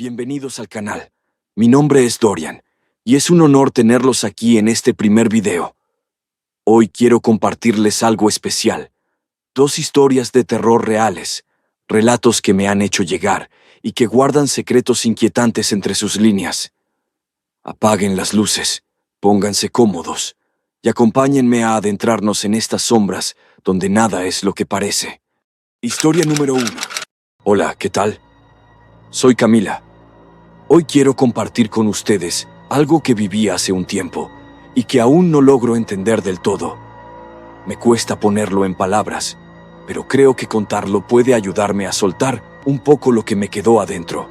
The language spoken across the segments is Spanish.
Bienvenidos al canal. Mi nombre es Dorian, y es un honor tenerlos aquí en este primer video. Hoy quiero compartirles algo especial. 2 historias de terror reales, relatos que me han hecho llegar y que guardan secretos inquietantes entre sus líneas. Apaguen las luces, pónganse cómodos y acompáñenme a adentrarnos en estas sombras donde nada es lo que parece. Historia número 1. Hola, ¿qué tal? Soy Camila. Hoy quiero compartir con ustedes algo que viví hace un tiempo y que aún no logro entender del todo. Me cuesta ponerlo en palabras, pero creo que contarlo puede ayudarme a soltar un poco lo que me quedó adentro.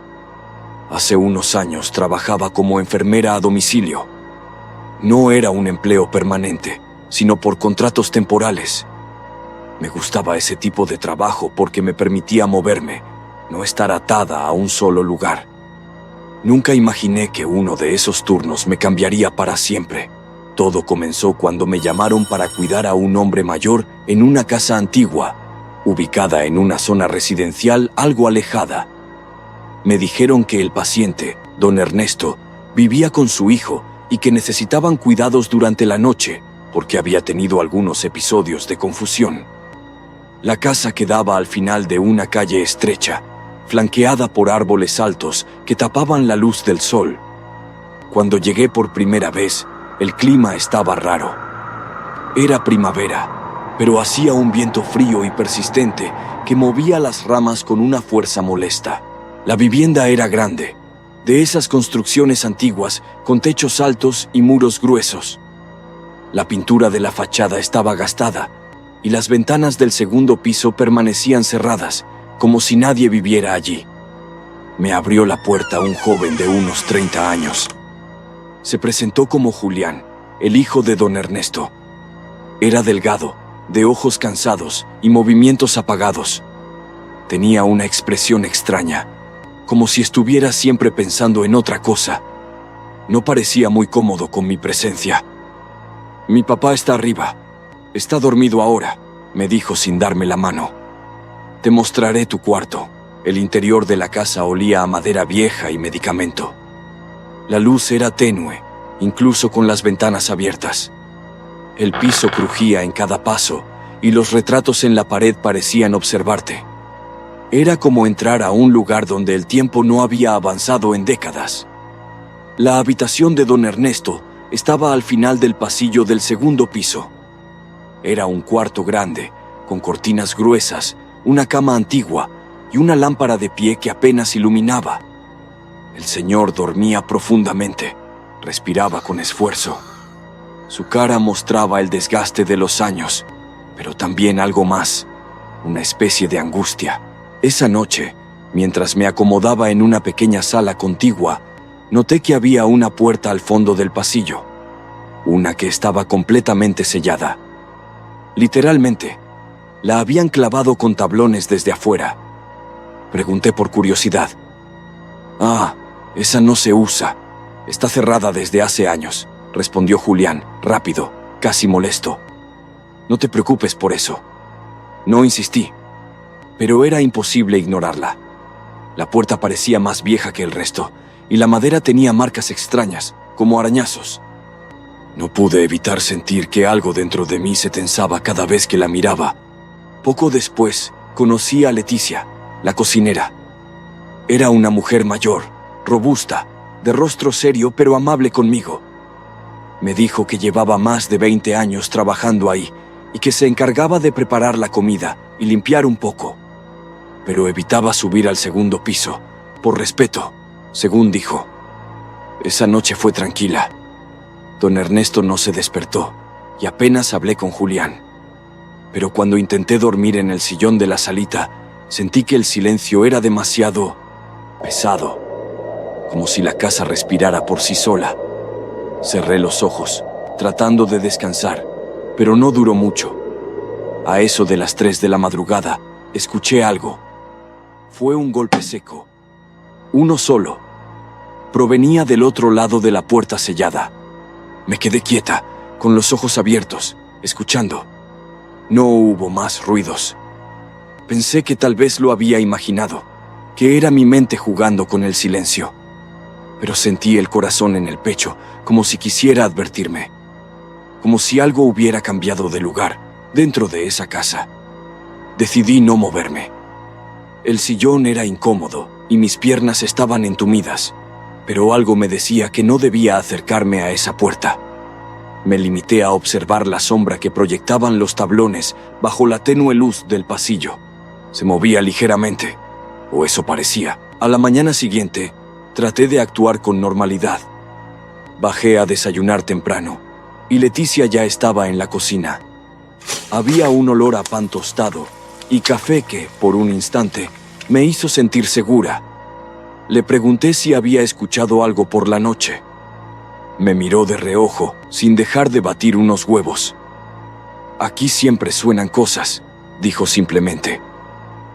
Hace unos años trabajaba como enfermera a domicilio. No era un empleo permanente, sino por contratos temporales. Me gustaba ese tipo de trabajo porque me permitía moverme, no estar atada a un solo lugar. Nunca imaginé que uno de esos turnos me cambiaría para siempre. Todo comenzó cuando me llamaron para cuidar a un hombre mayor en una casa antigua, ubicada en una zona residencial algo alejada. Me dijeron que el paciente, don Ernesto, vivía con su hijo y que necesitaban cuidados durante la noche porque había tenido algunos episodios de confusión. La casa quedaba al final de una calle estrecha, flanqueada por árboles altos que tapaban la luz del sol. Cuando llegué por primera vez, el clima estaba raro. Era primavera, pero hacía un viento frío y persistente que movía las ramas con una fuerza molesta. La vivienda era grande, de esas construcciones antiguas con techos altos y muros gruesos. La pintura de la fachada estaba gastada y las ventanas del segundo piso permanecían cerradas, como si nadie viviera allí. Me abrió la puerta un joven de unos 30 años. Se presentó como Julián, el hijo de don Ernesto. Era delgado, de ojos cansados y movimientos apagados. Tenía una expresión extraña, como si estuviera siempre pensando en otra cosa. No parecía muy cómodo con mi presencia. «Mi papá está arriba. Está dormido ahora», me dijo sin darme la mano. «Te mostraré tu cuarto». El interior de la casa olía a madera vieja y medicamento. La luz era tenue, incluso con las ventanas abiertas. El piso crujía en cada paso y los retratos en la pared parecían observarte. Era como entrar a un lugar donde el tiempo no había avanzado en décadas. La habitación de don Ernesto estaba al final del pasillo del segundo piso. Era un cuarto grande, con cortinas gruesas, una cama antigua y una lámpara de pie que apenas iluminaba. El señor dormía profundamente, respiraba con esfuerzo. Su cara mostraba el desgaste de los años, pero también algo más, una especie de angustia. Esa noche, mientras me acomodaba en una pequeña sala contigua, noté que había una puerta al fondo del pasillo, una que estaba completamente sellada. Literalmente, la habían clavado con tablones desde afuera. Pregunté por curiosidad. «Ah, esa no se usa. Está cerrada desde hace años», respondió Julián, rápido, casi molesto. «No te preocupes por eso». No insistí, pero era imposible ignorarla. La puerta parecía más vieja que el resto, y la madera tenía marcas extrañas, como arañazos. No pude evitar sentir que algo dentro de mí se tensaba cada vez que la miraba. Poco después, conocí a Leticia, la cocinera. Era una mujer mayor, robusta, de rostro serio pero amable conmigo. Me dijo que llevaba más de 20 años trabajando ahí y que se encargaba de preparar la comida y limpiar un poco. Pero evitaba subir al segundo piso, por respeto, según dijo. Esa noche fue tranquila. Don Ernesto no se despertó y apenas hablé con Julián. Pero cuando intenté dormir en el sillón de la salita, sentí que el silencio era demasiado pesado, como si la casa respirara por sí sola. Cerré los ojos, tratando de descansar, pero no duró mucho. A eso de las 3 de la madrugada, escuché algo. Fue un golpe seco. Uno solo. Provenía del otro lado de la puerta sellada. Me quedé quieta, con los ojos abiertos, escuchando. No hubo más ruidos. Pensé que tal vez lo había imaginado, que era mi mente jugando con el silencio. Pero sentí el corazón en el pecho, como si quisiera advertirme, como si algo hubiera cambiado de lugar dentro de esa casa. Decidí no moverme. El sillón era incómodo y mis piernas estaban entumidas, pero algo me decía que no debía acercarme a esa puerta. Me limité a observar la sombra que proyectaban los tablones bajo la tenue luz del pasillo. Se movía ligeramente, o eso parecía. A la mañana siguiente, traté de actuar con normalidad. Bajé a desayunar temprano, y Leticia ya estaba en la cocina. Había un olor a pan tostado y café que, por un instante, me hizo sentir segura. Le pregunté si había escuchado algo por la noche. Me miró de reojo, sin dejar de batir unos huevos. «Aquí siempre suenan cosas», dijo simplemente.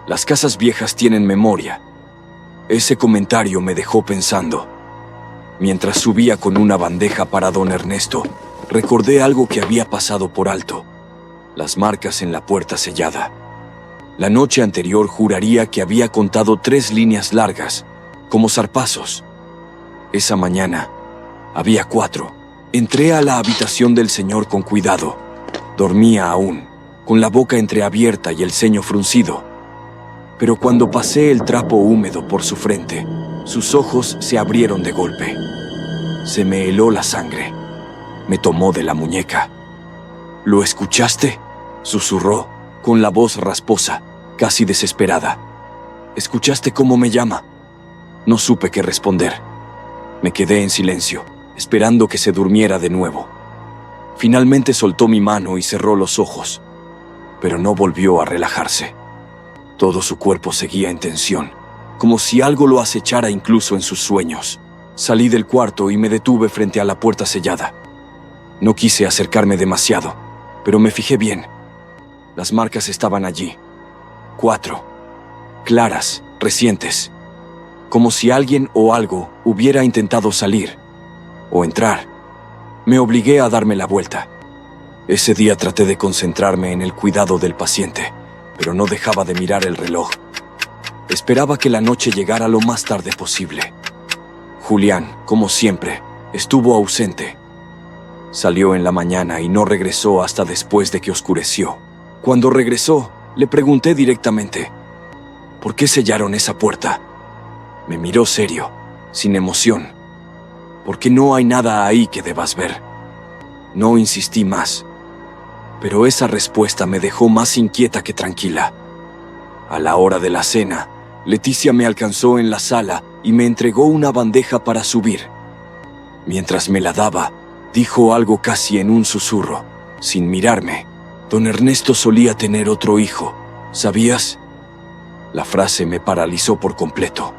«Las casas viejas tienen memoria». Ese comentario me dejó pensando. Mientras subía con una bandeja para don Ernesto, recordé algo que había pasado por alto: las marcas en la puerta sellada. La noche anterior juraría que había contado 3 líneas largas, como zarpazos. Esa mañana había 4. Entré a la habitación del señor con cuidado. Dormía aún, con la boca entreabierta y el ceño fruncido. Pero cuando pasé el trapo húmedo por su frente, sus ojos se abrieron de golpe. Se me heló la sangre. Me tomó de la muñeca. «¿Lo escuchaste?», susurró, con la voz rasposa, casi desesperada. «¿Escuchaste cómo me llama?». No supe qué responder. Me quedé en silencio, esperando que se durmiera de nuevo. Finalmente soltó mi mano y cerró los ojos, pero no volvió a relajarse. Todo su cuerpo seguía en tensión, como si algo lo acechara incluso en sus sueños. Salí del cuarto y me detuve frente a la puerta sellada. No quise acercarme demasiado, pero me fijé bien. Las marcas estaban allí. 4. Claras, recientes. Como si alguien o algo hubiera intentado salir o entrar. Me obligué a darme la vuelta. Ese día traté de concentrarme en el cuidado del paciente, pero no dejaba de mirar el reloj. Esperaba que la noche llegara lo más tarde posible. Julián, como siempre, estuvo ausente. Salió en la mañana y no regresó hasta después de que oscureció. Cuando regresó, le pregunté directamente: «¿Por qué sellaron esa puerta?». Me miró serio, sin emoción. «Porque no hay nada ahí que debas ver». No insistí más, pero esa respuesta me dejó más inquieta que tranquila. A la hora de la cena, Leticia me alcanzó en la sala y me entregó una bandeja para subir. Mientras me la daba, dijo algo casi en un susurro, sin mirarme: «Don Ernesto solía tener otro hijo, ¿sabías?». La frase me paralizó por completo.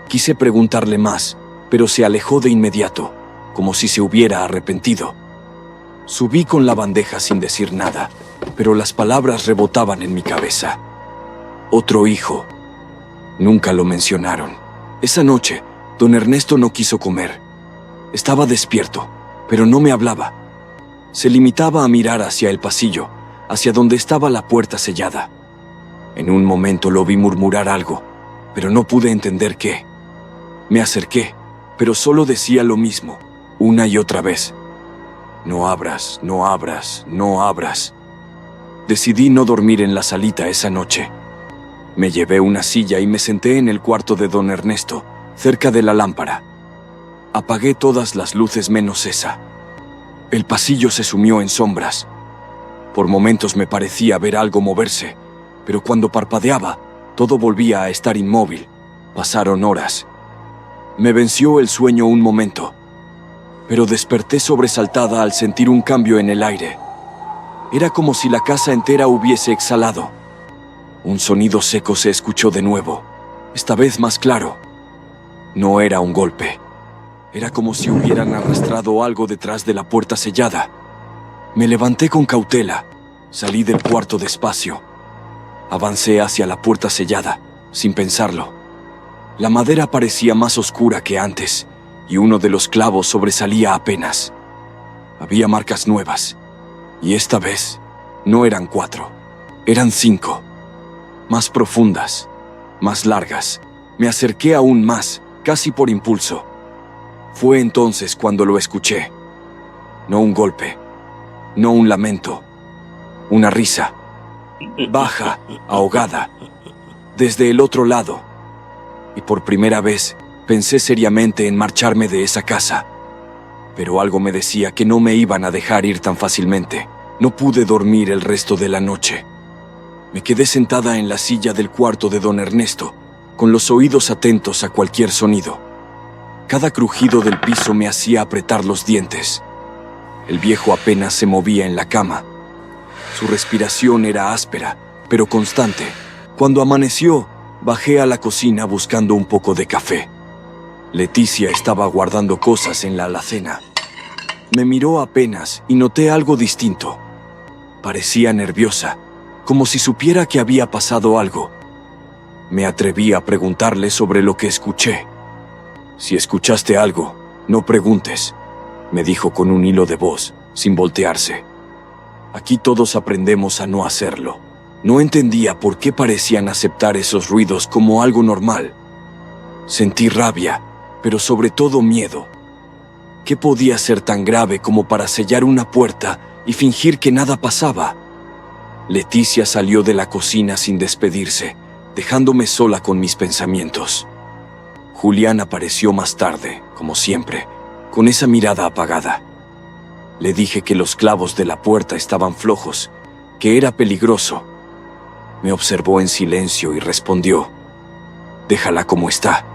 Quise preguntarle más, pero se alejó de inmediato, como si se hubiera arrepentido. Subí con la bandeja sin decir nada, pero las palabras rebotaban en mi cabeza. Otro hijo. Nunca lo mencionaron. Esa noche, don Ernesto no quiso comer. Estaba despierto, pero no me hablaba. Se limitaba a mirar hacia el pasillo, hacia donde estaba la puerta sellada. En un momento lo vi murmurar algo, pero no pude entender qué. Me acerqué, pero solo decía lo mismo, una y otra vez: «No abras, no abras, no abras». Decidí no dormir en la salita esa noche. Me llevé una silla y me senté en el cuarto de don Ernesto, cerca de la lámpara. Apagué todas las luces menos esa. El pasillo se sumió en sombras. Por momentos me parecía ver algo moverse, pero cuando parpadeaba, todo volvía a estar inmóvil. Pasaron horas. Me venció el sueño un momento, pero desperté sobresaltada al sentir un cambio en el aire. Era como si la casa entera hubiese exhalado. Un sonido seco se escuchó de nuevo, esta vez más claro. No era un golpe. Era como si hubieran arrastrado algo detrás de la puerta sellada. Me levanté con cautela, salí del cuarto despacio. Avancé hacia la puerta sellada, sin pensarlo. La madera parecía más oscura que antes, y uno de los clavos sobresalía apenas. Había marcas nuevas, y esta vez no eran 4, eran 5. Más profundas, más largas, Me acerqué aún más, casi por impulso. Fue entonces cuando lo escuché. No un golpe, no un lamento, una risa, baja, ahogada, desde el otro lado. Y por primera vez pensé seriamente en marcharme de esa casa. Pero algo me decía que no me iban a dejar ir tan fácilmente. No pude dormir el resto de la noche. Me quedé sentada en la silla del cuarto de don Ernesto, con los oídos atentos a cualquier sonido. Cada crujido del piso me hacía apretar los dientes. El viejo apenas se movía en la cama. Su respiración era áspera, pero constante. Cuando amaneció, bajé a la cocina buscando un poco de café. Leticia estaba guardando cosas en la alacena. Me miró apenas y noté algo distinto. Parecía nerviosa, como si supiera que había pasado algo. Me atreví a preguntarle sobre lo que escuché. «Si escuchaste algo, no preguntes», me dijo con un hilo de voz, sin voltearse. Aquí todos aprendemos a no hacerlo. No entendía por qué parecían aceptar esos ruidos como algo normal. Sentí rabia, pero sobre todo miedo. ¿Qué podía ser tan grave como para sellar una puerta y fingir que nada pasaba? Leticia salió de la cocina sin despedirse, dejándome sola con mis pensamientos. Julián apareció más tarde, como siempre, con esa mirada apagada. Le dije que los clavos de la puerta estaban flojos, que era peligroso. Me observó en silencio y respondió: «Déjala como está,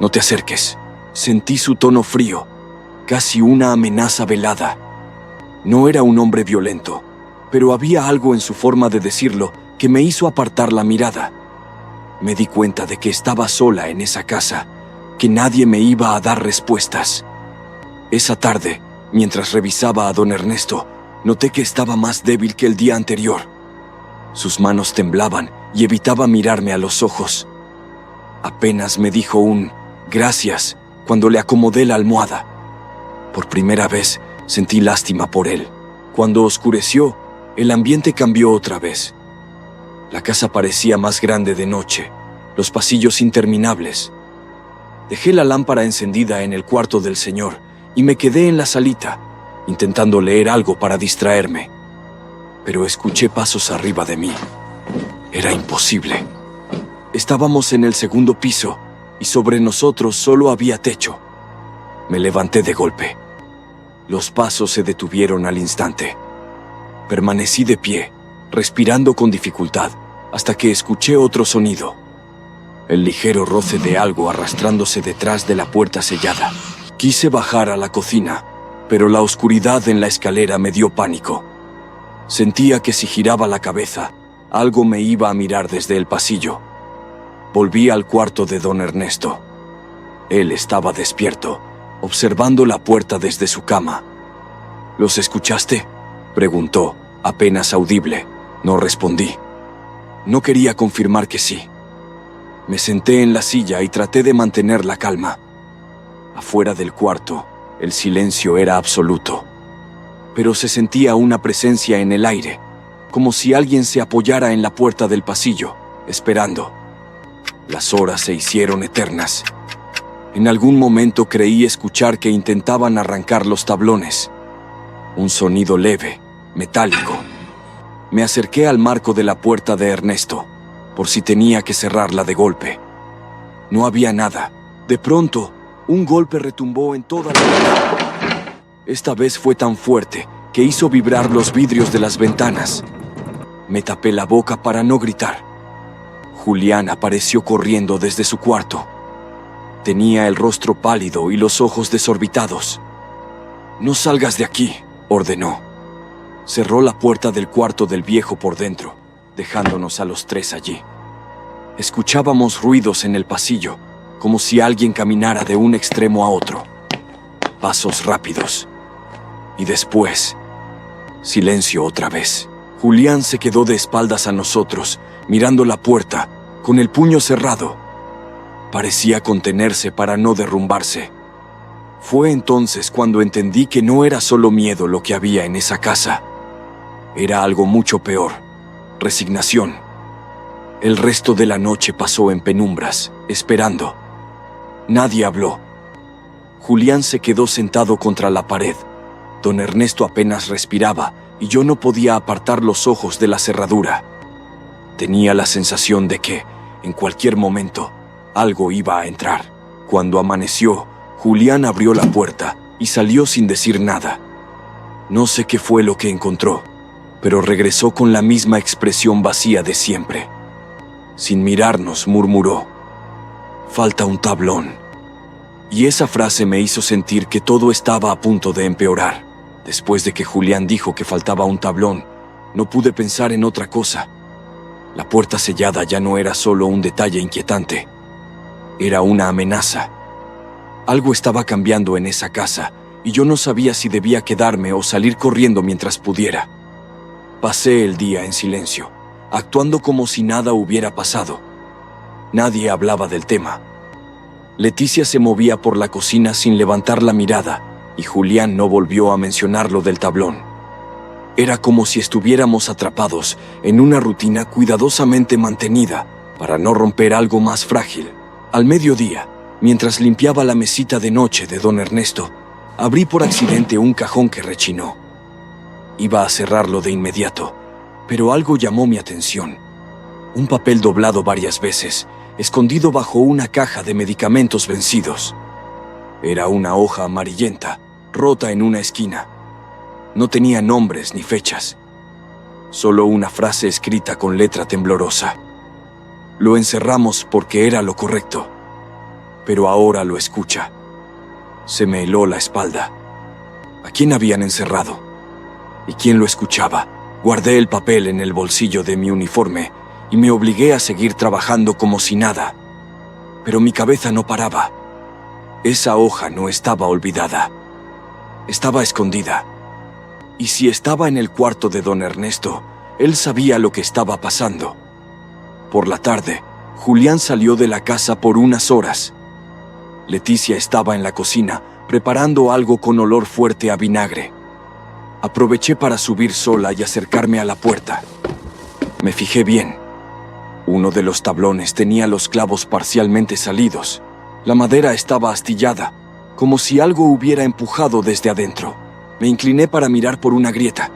no te acerques». Sentí su tono frío, casi una amenaza velada. No era un hombre violento, pero había algo en su forma de decirlo que me hizo apartar la mirada. Me di cuenta de que estaba sola en esa casa, que nadie me iba a dar respuestas. Esa tarde, mientras revisaba a don Ernesto, noté que estaba más débil que el día anterior. Sus manos temblaban y evitaba mirarme a los ojos. Apenas me dijo un «gracias» cuando le acomodé la almohada. Por primera vez sentí lástima por él. Cuando oscureció, el ambiente cambió otra vez. La casa parecía más grande de noche, los pasillos interminables. Dejé la lámpara encendida en el cuarto del señor y me quedé en la salita, intentando leer algo para distraerme. Pero escuché pasos arriba de mí. Era imposible. Estábamos en el segundo piso y sobre nosotros solo había techo. Me levanté de golpe. Los pasos se detuvieron al instante. Permanecí de pie, respirando con dificultad, hasta que escuché otro sonido. El ligero roce de algo arrastrándose detrás de la puerta sellada. Quise bajar a la cocina, pero la oscuridad en la escalera me dio pánico. Sentía que si giraba la cabeza, algo me iba a mirar desde el pasillo. Volví al cuarto de don Ernesto. Él estaba despierto, observando la puerta desde su cama. «¿Los escuchaste?», preguntó, apenas audible. No respondí. No quería confirmar que sí. Me senté en la silla y traté de mantener la calma. Afuera del cuarto, el silencio era absoluto. Pero se sentía una presencia en el aire, como si alguien se apoyara en la puerta del pasillo, esperando. Las horas se hicieron eternas. En algún momento creí escuchar que intentaban arrancar los tablones. Un sonido leve, metálico. Me acerqué al marco de la puerta de Ernesto, por si tenía que cerrarla de golpe. No había nada. De pronto, un golpe retumbó en toda la casa. Esta vez fue tan fuerte que hizo vibrar los vidrios de las ventanas. Me tapé la boca para no gritar. Julián apareció corriendo desde su cuarto. Tenía el rostro pálido y los ojos desorbitados. «No salgas de aquí», ordenó. Cerró la puerta del cuarto del viejo por dentro, dejándonos a los tres allí. Escuchábamos ruidos en el pasillo, como si alguien caminara de un extremo a otro. Pasos rápidos. Y después, silencio otra vez. Julián se quedó de espaldas a nosotros, mirando la puerta, con el puño cerrado. Parecía contenerse para no derrumbarse. Fue entonces cuando entendí que no era solo miedo lo que había en esa casa. Era algo mucho peor: resignación. El resto de la noche pasó en penumbras, esperando. Nadie habló. Julián se quedó sentado contra la pared. Don Ernesto apenas respiraba y yo no podía apartar los ojos de la cerradura. Tenía la sensación de que, en cualquier momento, algo iba a entrar. Cuando amaneció, Julián abrió la puerta y salió sin decir nada. No sé qué fue lo que encontró, pero regresó con la misma expresión vacía de siempre. Sin mirarnos, murmuró: «Falta un tablón». Y esa frase me hizo sentir que todo estaba a punto de empeorar. Después de que Julián dijo que faltaba un tablón, no pude pensar en otra cosa. La puerta sellada ya no era solo un detalle inquietante. Era una amenaza. Algo estaba cambiando en esa casa, y yo no sabía si debía quedarme o salir corriendo mientras pudiera. Pasé el día en silencio, actuando como si nada hubiera pasado. Nadie hablaba del tema. Leticia se movía por la cocina sin levantar la mirada, y Julián no volvió a mencionar lo del tablón. Era como si estuviéramos atrapados en una rutina cuidadosamente mantenida para no romper algo más frágil. Al mediodía, mientras limpiaba la mesita de noche de don Ernesto, abrí por accidente un cajón que rechinó. Iba a cerrarlo de inmediato, pero algo llamó mi atención. Un papel doblado varias veces, escondido bajo una caja de medicamentos vencidos. Era una hoja amarillenta, rota en una esquina. No tenía nombres ni fechas. Solo una frase escrita con letra temblorosa. Lo encerramos porque era lo correcto. Pero ahora lo escucha. Se me heló la espalda. ¿A quién habían encerrado? ¿Y quién lo escuchaba? Guardé el papel en el bolsillo de mi uniforme y me obligué a seguir trabajando como si nada. Pero mi cabeza no paraba. Esa hoja no estaba olvidada. Estaba escondida. Y si estaba en el cuarto de don Ernesto, él sabía lo que estaba pasando. Por la tarde, Julián salió de la casa por unas horas. Leticia estaba en la cocina, preparando algo con olor fuerte a vinagre. Aproveché para subir sola y acercarme a la puerta. Me fijé bien. Uno de los tablones tenía los clavos parcialmente salidos. La madera estaba astillada, como si algo hubiera empujado desde adentro. Me incliné para mirar por una grieta.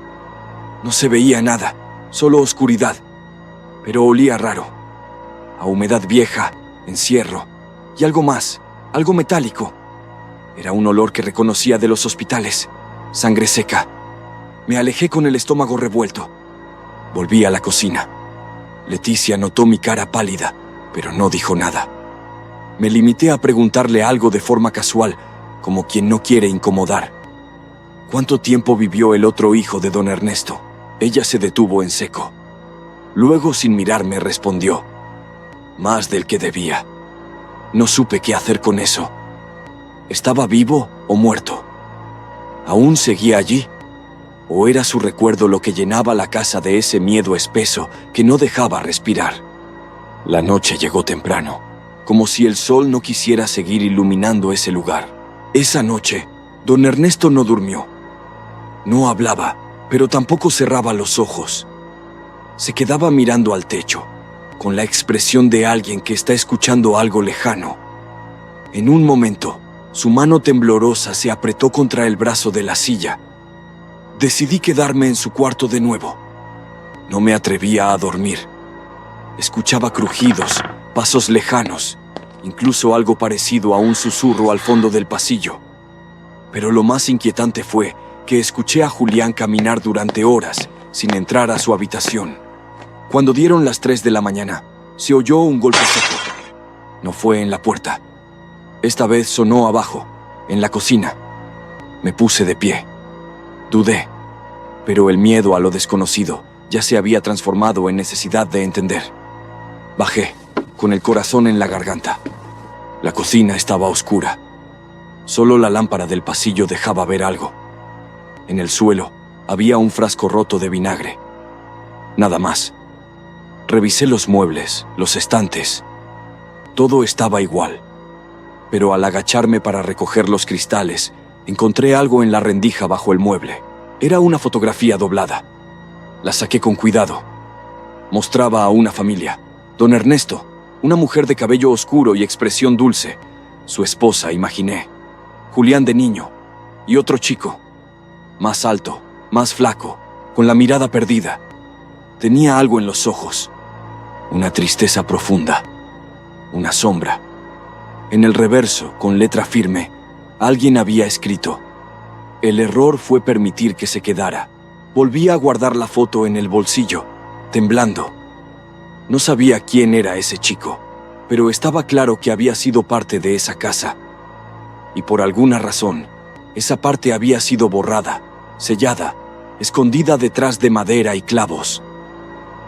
No se veía nada, solo oscuridad. Pero olía raro. A humedad vieja, encierro y algo más, algo metálico. Era un olor que reconocía de los hospitales. Sangre seca. Me alejé con el estómago revuelto. Volví a la cocina. Leticia notó mi cara pálida, pero no dijo nada. Me limité a preguntarle algo de forma casual, como quien no quiere incomodar. ¿Cuánto tiempo vivió el otro hijo de don Ernesto? Ella se detuvo en seco. Luego, sin mirarme, respondió: más del que debía. No supe qué hacer con eso. ¿Estaba vivo o muerto? ¿Aún seguía allí? ¿O era su recuerdo lo que llenaba la casa de ese miedo espeso que no dejaba respirar? La noche llegó temprano, como si el sol no quisiera seguir iluminando ese lugar. Esa noche, don Ernesto no durmió. No hablaba, pero tampoco cerraba los ojos. Se quedaba mirando al techo, con la expresión de alguien que está escuchando algo lejano. En un momento, su mano temblorosa se apretó contra el brazo de la silla. Decidí quedarme en su cuarto de nuevo. No me atrevía a dormir. Escuchaba crujidos, pasos lejanos, incluso algo parecido a un susurro al fondo del pasillo. Pero lo más inquietante fue que escuché a Julián caminar durante horas sin entrar a su habitación. Cuando dieron las 3 de la mañana, se oyó un golpe seco. No fue en la puerta. Esta vez sonó abajo, en la cocina. Me puse de pie. Dudé, pero el miedo a lo desconocido ya se había transformado en necesidad de entender. Bajé, con el corazón en la garganta. La cocina estaba oscura. Solo la lámpara del pasillo dejaba ver algo. En el suelo había un frasco roto de vinagre. Nada más. Revisé los muebles, los estantes. Todo estaba igual. Pero al agacharme para recoger los cristales, encontré algo en la rendija bajo el mueble. Era una fotografía doblada. La saqué con cuidado. Mostraba a una familia, Don Ernesto, una mujer de cabello oscuro y expresión dulce. Su esposa, imaginé. Julián de niño. Y otro chico. Más alto, más flaco, con la mirada perdida. Tenía algo en los ojos. Una tristeza profunda. Una sombra. En el reverso, con letra firme, alguien había escrito: el error fue permitir que se quedara. Volví a guardar la foto en el bolsillo, temblando. No sabía quién era ese chico, pero estaba claro que había sido parte de esa casa. Y por alguna razón, esa parte había sido borrada, sellada, escondida detrás de madera y clavos.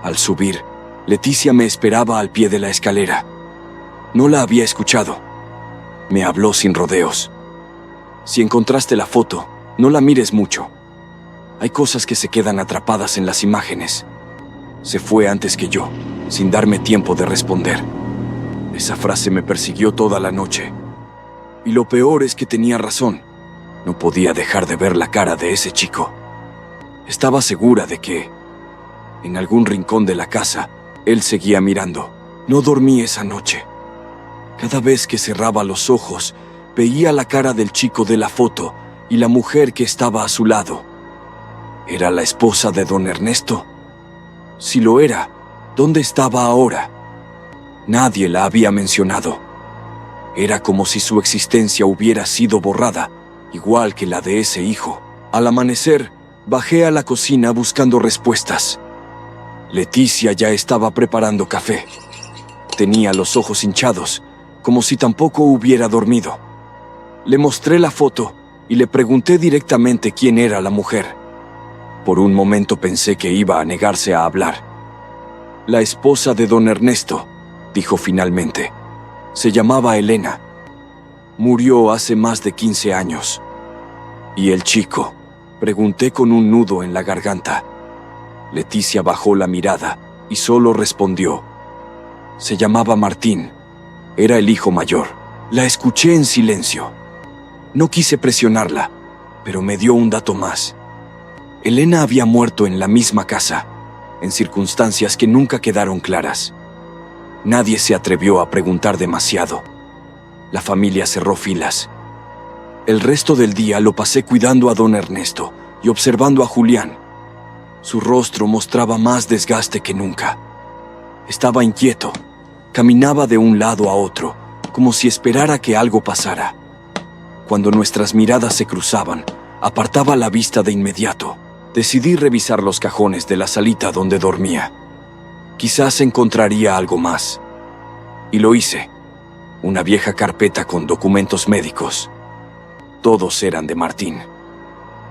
Al subir, Leticia me esperaba al pie de la escalera. No la había escuchado. Me habló sin rodeos. Si encontraste la foto, no la mires mucho. Hay cosas que se quedan atrapadas en las imágenes. Se fue antes que yo, sin darme tiempo de responder. Esa frase me persiguió toda la noche. Y lo peor es que tenía razón. No podía dejar de ver la cara de ese chico. Estaba segura de que, en algún rincón de la casa, él seguía mirando. No dormí esa noche. Cada vez que cerraba los ojos, veía la cara del chico de la foto y la mujer que estaba a su lado. ¿Era la esposa de don Ernesto? Si lo era, ¿dónde estaba ahora? Nadie la había mencionado. Era como si su existencia hubiera sido borrada, igual que la de ese hijo. Al amanecer, bajé a la cocina buscando respuestas. Leticia ya estaba preparando café. Tenía los ojos hinchados, como si tampoco hubiera dormido. Le mostré la foto y le pregunté directamente quién era la mujer. Por un momento pensé que iba a negarse a hablar. La esposa de don Ernesto, dijo finalmente. Se llamaba Elena. Murió hace más de 15 años. ¿Y el chico? Pregunté con un nudo en la garganta. Leticia bajó la mirada y solo respondió: se llamaba Martín. Era el hijo mayor. La escuché en silencio. No quise presionarla, pero me dio un dato más. Elena había muerto en la misma casa, en circunstancias que nunca quedaron claras. Nadie se atrevió a preguntar demasiado. La familia cerró filas. El resto del día lo pasé cuidando a don Ernesto y observando a Julián. Su rostro mostraba más desgaste que nunca. Estaba inquieto. Caminaba de un lado a otro, como si esperara que algo pasara. Cuando nuestras miradas se cruzaban, apartaba la vista de inmediato. Decidí revisar los cajones de la salita donde dormía. Quizás encontraría algo más. Y lo hice. Una vieja carpeta con documentos médicos. Todos eran de Martín.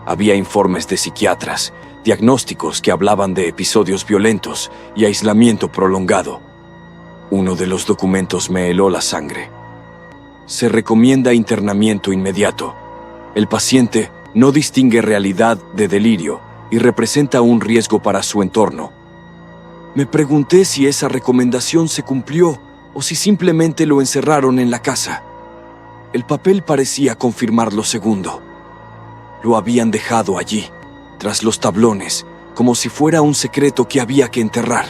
Había informes de psiquiatras, diagnósticos que hablaban de episodios violentos y aislamiento prolongado. Uno de los documentos me heló la sangre. Se recomienda internamiento inmediato. El paciente no distingue realidad de delirio y representa un riesgo para su entorno. Me pregunté si esa recomendación se cumplió o si simplemente lo encerraron en la casa. El papel parecía confirmar lo segundo. Lo habían dejado allí, tras los tablones, como si fuera un secreto que había que enterrar.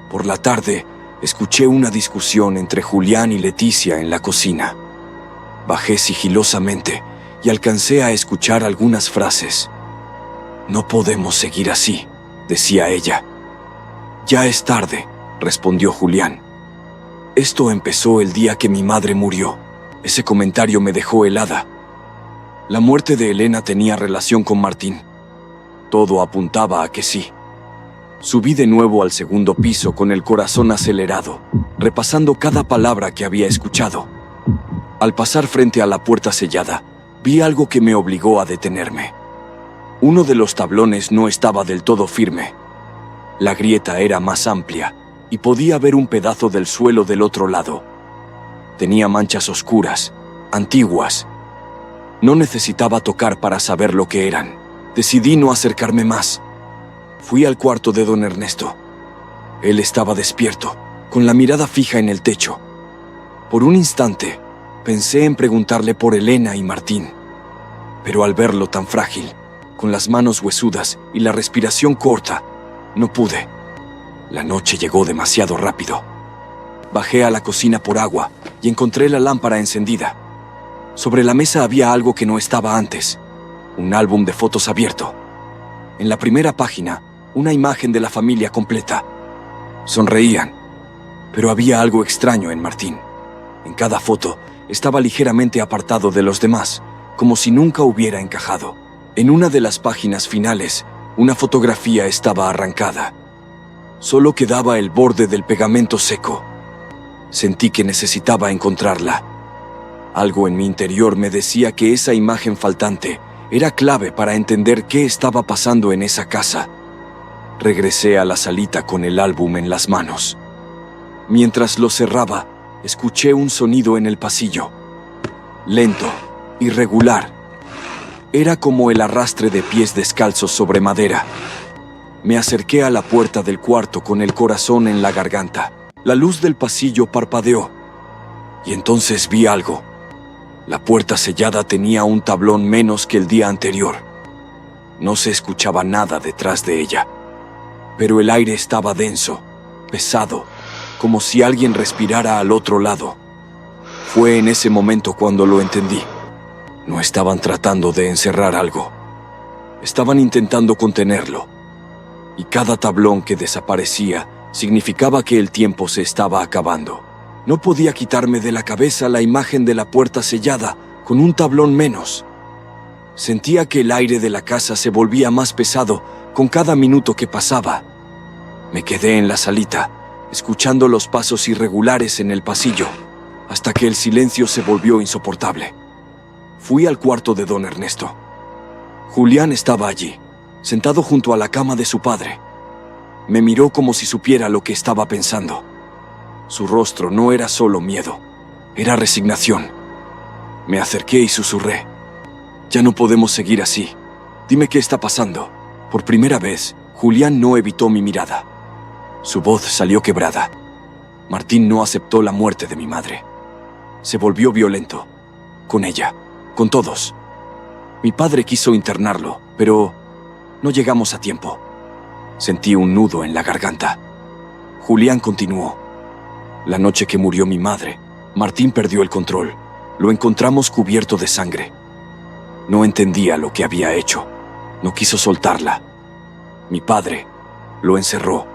Por la tarde, escuché una discusión entre Julián y Leticia en la cocina. Bajé sigilosamente y alcancé a escuchar algunas frases. «No podemos seguir así», decía ella. «Ya es tarde», respondió Julián. «Esto empezó el día que mi madre murió». Ese comentario me dejó helada. La muerte de Elena tenía relación con Martín. Todo apuntaba a que sí. Subí de nuevo al segundo piso con el corazón acelerado, repasando cada palabra que había escuchado. Al pasar frente a la puerta sellada, vi algo que me obligó a detenerme. Uno de los tablones no estaba del todo firme. La grieta era más amplia y podía ver un pedazo del suelo del otro lado. Tenía manchas oscuras, antiguas. No necesitaba tocar para saber lo que eran. Decidí no acercarme más. Fui al cuarto de don Ernesto. Él estaba despierto, con la mirada fija en el techo. Por un instante, pensé en preguntarle por Elena y Martín. Pero al verlo tan frágil, con las manos huesudas y la respiración corta, no pude. La noche llegó demasiado rápido. Bajé a la cocina por agua y encontré la lámpara encendida. Sobre la mesa había algo que no estaba antes: un álbum de fotos abierto. En la primera página, una imagen de la familia completa. Sonreían, pero había algo extraño en Martín. En cada foto estaba ligeramente apartado de los demás, como si nunca hubiera encajado. En una de las páginas finales, una fotografía estaba arrancada. Solo quedaba el borde del pegamento seco. Sentí que necesitaba encontrarla. Algo en mi interior me decía que esa imagen faltante era clave para entender qué estaba pasando en esa casa. Regresé a la salita con el álbum en las manos. Mientras lo cerraba, escuché un sonido en el pasillo. Lento, irregular. Era como el arrastre de pies descalzos sobre madera. Me acerqué a la puerta del cuarto con el corazón en la garganta. La luz del pasillo parpadeó. Y entonces vi algo. La puerta sellada tenía un tablón menos que el día anterior. No se escuchaba nada detrás de ella. Pero el aire estaba denso, pesado, como si alguien respirara al otro lado. Fue en ese momento cuando lo entendí. No estaban tratando de encerrar algo. Estaban intentando contenerlo. Y cada tablón que desaparecía significaba que el tiempo se estaba acabando. No podía quitarme de la cabeza la imagen de la puerta sellada con un tablón menos. Sentía que el aire de la casa se volvía más pesado con cada minuto que pasaba. Me quedé en la salita, escuchando los pasos irregulares en el pasillo, hasta que el silencio se volvió insoportable. Fui al cuarto de don Ernesto. Julián estaba allí, sentado junto a la cama de su padre. Me miró como si supiera lo que estaba pensando. Su rostro no era solo miedo, era resignación. Me acerqué y susurré: «Ya no podemos seguir así. Dime qué está pasando». Por primera vez, Julián no evitó mi mirada. Su voz salió quebrada. Martín no aceptó la muerte de mi madre. Se volvió violento. Con ella, con todos. Mi padre quiso internarlo, pero no llegamos a tiempo. Sentí un nudo en la garganta. Julián continuó: «La noche que murió mi madre, Martín perdió el control. Lo encontramos cubierto de sangre. No entendía lo que había hecho. No quiso soltarla. Mi padre lo encerró.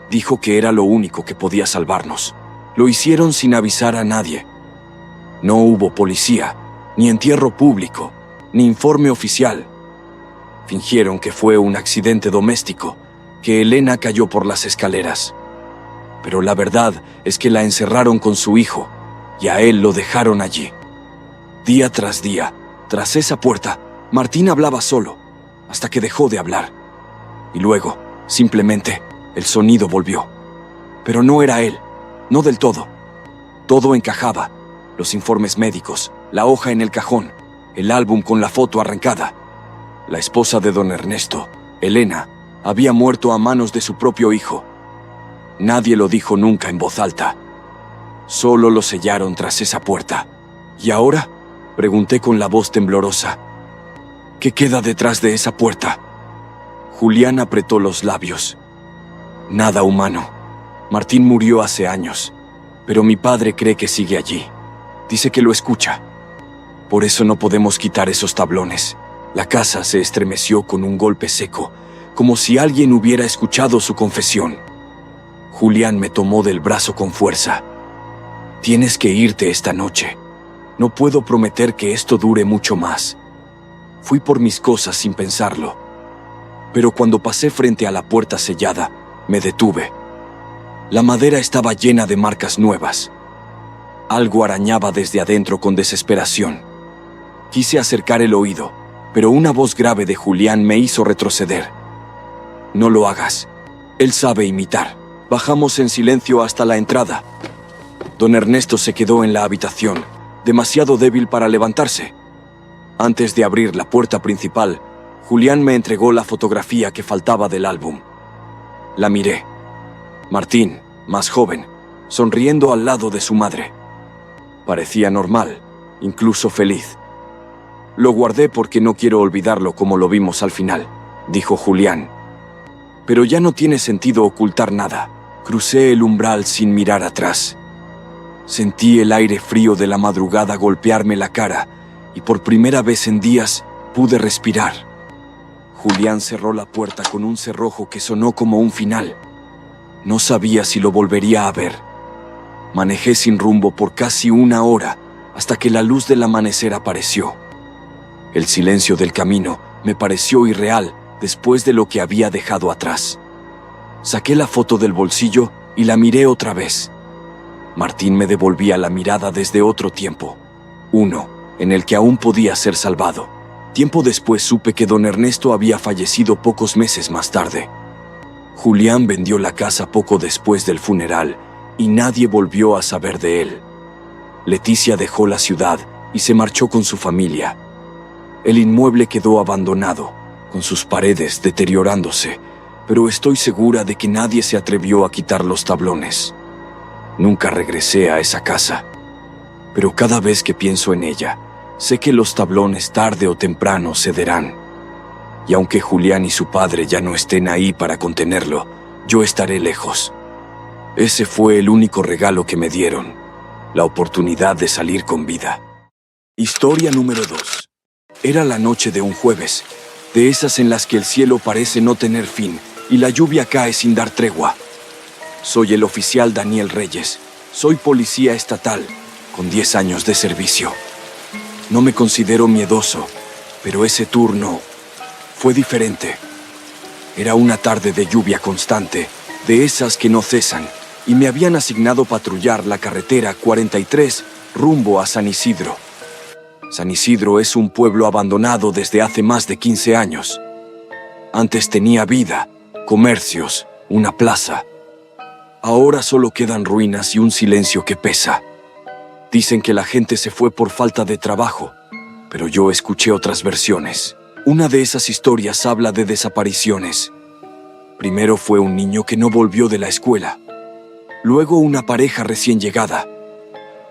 Dijo que era lo único que podía salvarnos. Lo hicieron sin avisar a nadie. No hubo policía, ni entierro público, ni informe oficial. Fingieron que fue un accidente doméstico, que Elena cayó por las escaleras. Pero la verdad es que la encerraron con su hijo, y a él lo dejaron allí. Día tras día, tras esa puerta, Martín hablaba solo, hasta que dejó de hablar. Y luego, simplemente, el sonido volvió. Pero no era él, no del todo. Todo encajaba: los informes médicos, la hoja en el cajón, el álbum con la foto arrancada. La esposa de don Ernesto, Elena, había muerto a manos de su propio hijo. Nadie lo dijo nunca en voz alta. Solo lo sellaron tras esa puerta. ¿Y ahora?, pregunté con la voz temblorosa. ¿Qué queda detrás de esa puerta? Julián apretó los labios. Nada humano. Martín murió hace años, pero mi padre cree que sigue allí. Dice que lo escucha. Por eso no podemos quitar esos tablones. La casa se estremeció con un golpe seco, como si alguien hubiera escuchado su confesión. Julián me tomó del brazo con fuerza. Tienes que irte esta noche. No puedo prometer que esto dure mucho más. Fui por mis cosas sin pensarlo. Pero cuando pasé frente a la puerta sellada, me detuve. La madera estaba llena de marcas nuevas. Algo arañaba desde adentro con desesperación. Quise acercar el oído, pero una voz grave de Julián me hizo retroceder. No lo hagas. Él sabe imitar. Bajamos en silencio hasta la entrada. Don Ernesto se quedó en la habitación, demasiado débil para levantarse. Antes de abrir la puerta principal, Julián me entregó la fotografía que faltaba del álbum. La miré. Martín, más joven, sonriendo al lado de su madre. Parecía normal, incluso feliz. Lo guardé porque no quiero olvidarlo como lo vimos al final, dijo Julián. Pero ya no tiene sentido ocultar nada. Crucé el umbral sin mirar atrás. Sentí el aire frío de la madrugada golpearme la cara y por primera vez en días pude respirar. Julián cerró la puerta con un cerrojo que sonó como un final. No sabía si lo volvería a ver. Manejé sin rumbo por casi una hora hasta que la luz del amanecer apareció. El silencio del camino me pareció irreal después de lo que había dejado atrás. Saqué la foto del bolsillo y la miré otra vez. Martín me devolvía la mirada desde otro tiempo. Uno en el que aún podía ser salvado. Tiempo después supe que don Ernesto había fallecido pocos meses más tarde. Julián vendió la casa poco después del funeral y nadie volvió a saber de él. Leticia dejó la ciudad y se marchó con su familia. El inmueble quedó abandonado, con sus paredes deteriorándose, pero estoy segura de que nadie se atrevió a quitar los tablones. Nunca regresé a esa casa, pero cada vez que pienso en ella, sé que los tablones tarde o temprano cederán. Y aunque Julián y su padre ya no estén ahí para contenerlo, yo estaré lejos. Ese fue el único regalo que me dieron, la oportunidad de salir con vida. Historia número 2. Era la noche de un jueves, de esas en las que el cielo parece no tener fin y la lluvia cae sin dar tregua. Soy el oficial Daniel Reyes. Soy policía estatal, con 10 años de servicio. No me considero miedoso, pero ese turno fue diferente. Era una tarde de lluvia constante, de esas que no cesan, y me habían asignado patrullar la carretera 43 rumbo a San Isidro. San Isidro es un pueblo abandonado desde hace más de 15 años. Antes tenía vida, comercios, una plaza. Ahora solo quedan ruinas y un silencio que pesa. Dicen que la gente se fue por falta de trabajo, pero yo escuché otras versiones. Una de esas historias habla de desapariciones. Primero fue un niño que no volvió de la escuela. Luego una pareja recién llegada.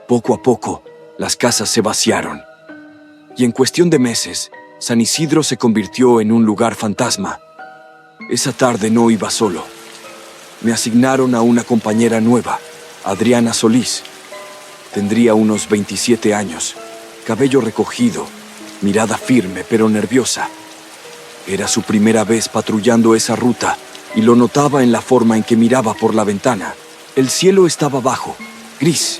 Poco a poco, las casas se vaciaron. Y en cuestión de meses, San Isidro se convirtió en un lugar fantasma. Esa tarde no iba solo. Me asignaron a una compañera nueva, Adriana Solís. Tendría unos 27 años, cabello recogido, mirada firme pero nerviosa. Era su primera vez patrullando esa ruta y lo notaba en la forma en que miraba por la ventana. El cielo estaba bajo, gris.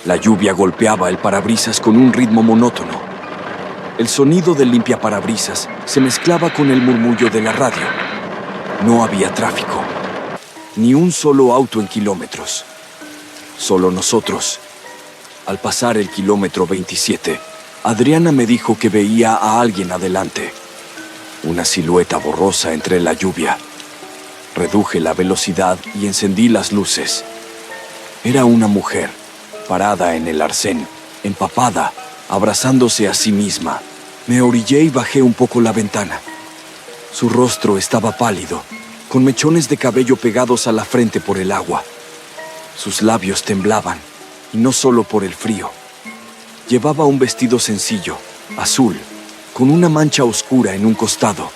La lluvia golpeaba el parabrisas con un ritmo monótono. El sonido del limpiaparabrisas se mezclaba con el murmullo de la radio. No había tráfico, ni un solo auto en kilómetros. Solo nosotros. Al pasar el kilómetro 27, Adriana me dijo que veía a alguien adelante. Una silueta borrosa entre la lluvia. Reduje la velocidad y encendí las luces. Era una mujer, parada en el arcén, empapada, abrazándose a sí misma. Me orillé y bajé un poco la ventana. Su rostro estaba pálido, con mechones de cabello pegados a la frente por el agua. Sus labios temblaban, y no solo por el frío. Llevaba un vestido sencillo, azul, con una mancha oscura en un costado.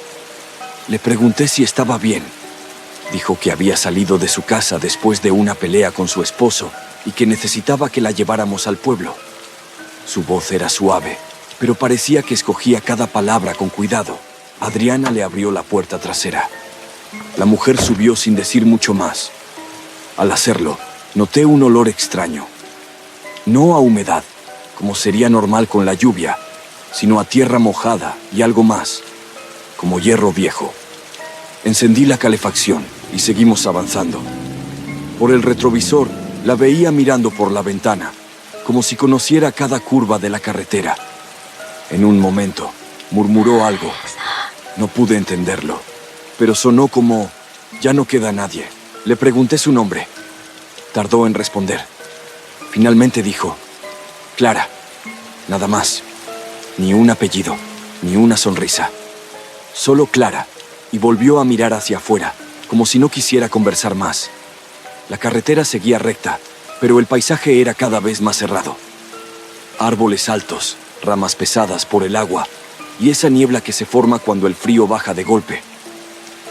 Le pregunté si estaba bien. Dijo que había salido de su casa después de una pelea con su esposo y que necesitaba que la lleváramos al pueblo. Su voz era suave, pero parecía que escogía cada palabra con cuidado. Adriana le abrió la puerta trasera. La mujer subió sin decir mucho más. Al hacerlo, noté un olor extraño. No a humedad, como sería normal con la lluvia, sino a tierra mojada y algo más, como hierro viejo. Encendí la calefacción y seguimos avanzando. Por el retrovisor, la veía mirando por la ventana, como si conociera cada curva de la carretera. En un momento, murmuró algo. No pude entenderlo, pero sonó como: «Ya no queda nadie». Le pregunté su nombre. Tardó en responder. Finalmente dijo: «Clara». Nada más. Ni un apellido, ni una sonrisa. Solo Clara, y volvió a mirar hacia afuera, como si no quisiera conversar más. La carretera seguía recta, pero el paisaje era cada vez más cerrado. Árboles altos, ramas pesadas por el agua, y esa niebla que se forma cuando el frío baja de golpe.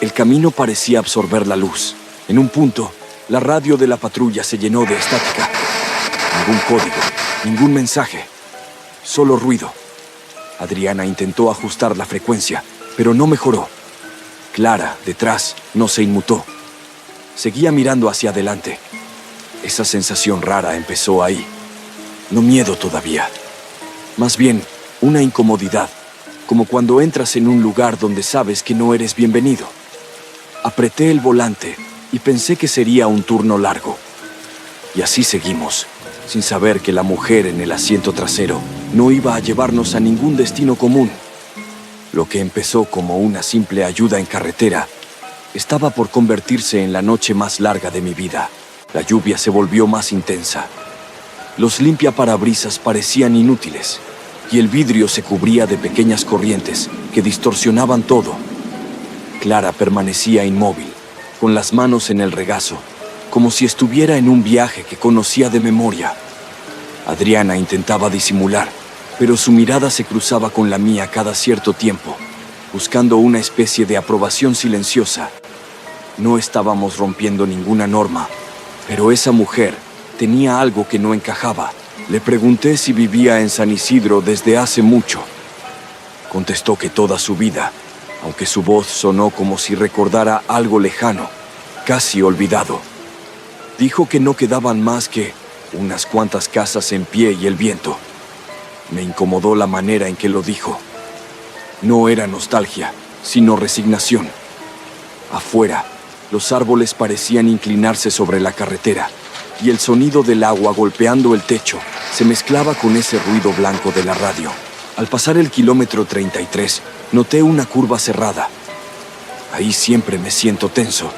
El camino parecía absorber la luz. En un punto, La radio de la patrulla se llenó de estática. Ningún código, ningún mensaje, solo ruido. Adriana intentó ajustar la frecuencia, pero no mejoró. Clara, detrás, no se inmutó. Seguía mirando hacia adelante. Esa sensación rara empezó ahí. No miedo todavía. Más bien, una incomodidad, como cuando entras en un lugar donde sabes que no eres bienvenido. Apreté el volante y pensé que sería un turno largo. Y así seguimos, sin saber que la mujer en el asiento trasero no iba a llevarnos a ningún destino común. Lo que empezó como una simple ayuda en carretera estaba por convertirse en la noche más larga de mi vida. La lluvia se volvió más intensa. Los limpiaparabrisas parecían inútiles y el vidrio se cubría de pequeñas corrientes que distorsionaban todo. Clara permanecía inmóvil, con las manos en el regazo, como si estuviera en un viaje que conocía de memoria. Adriana intentaba disimular, pero su mirada se cruzaba con la mía cada cierto tiempo, buscando una especie de aprobación silenciosa. No estábamos rompiendo ninguna norma, pero esa mujer tenía algo que no encajaba. Le pregunté si vivía en San Isidro desde hace mucho. Contestó que toda su vida, aunque su voz sonó como si recordara algo lejano, casi olvidado. Dijo que no quedaban más que unas cuantas casas en pie y el viento. Me incomodó la manera en que lo dijo. No era nostalgia, sino resignación. Afuera, los árboles parecían inclinarse sobre la carretera, y el sonido del agua golpeando el techo se mezclaba con ese ruido blanco de la radio. Al pasar el kilómetro 33, noté una curva cerrada. Ahí siempre me siento tenso,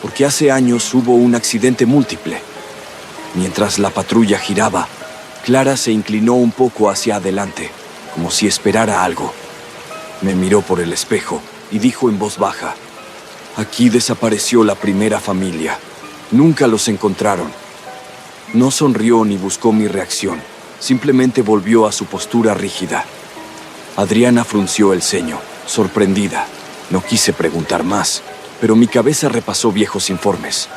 porque hace años hubo un accidente múltiple. Mientras la patrulla giraba, Clara se inclinó un poco hacia adelante, como si esperara algo. Me miró por el espejo y dijo en voz baja: «Aquí desapareció la primera familia. Nunca los encontraron». No sonrió ni buscó mi reacción, simplemente volvió a su postura rígida. Adriana frunció el ceño, sorprendida. No quise preguntar más, pero mi cabeza repasó viejos informes.